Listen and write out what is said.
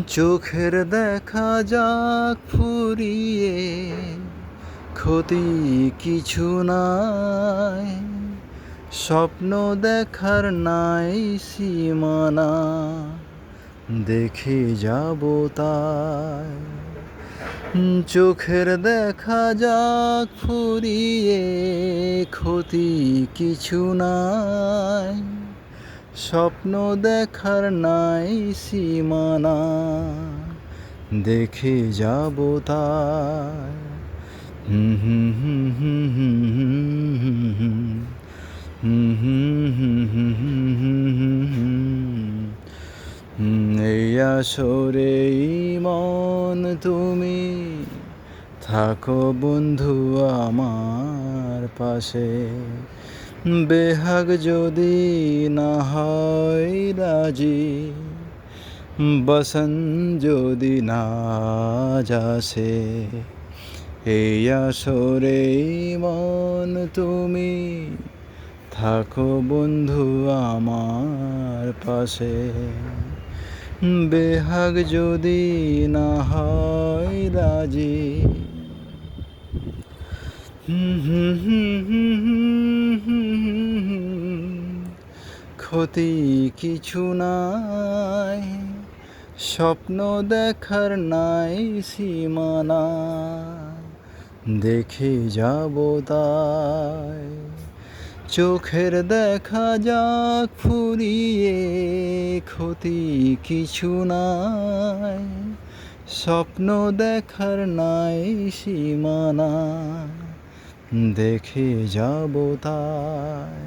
চোখের দেখা যাক ফুরিয়ে, ক্ষতি কিছু নাই, স্বপ্ন দেখার নাই সীমানা, দেখে যাব তাই। চোখের দেখা যাক ফুরিয়ে, ক্ষতি কিছু নাই, স্বপ্ন দেখার নাই সীমানা, দেখে যাব তাই। এই আসরে মন তুমি থাকো বন্ধু আমার পাশে, বেহাগ যদি না হয় রাজি, বসন যদি না যাসে। এই আসরে মন তুমি থাকো বন্ধু আমার পাশে, বেহাগ যদি না হয় রাজি। ক্ষতি কিছু নাই, স্বপ্ন দেখার নাই সীমানা, দেখে যাব তাই। চোখের দেখা যাক ফুরিয়ে, ক্ষতি কিছু নাই, স্বপ্ন দেখার নাই সীমানা, দেখে যাব তাই।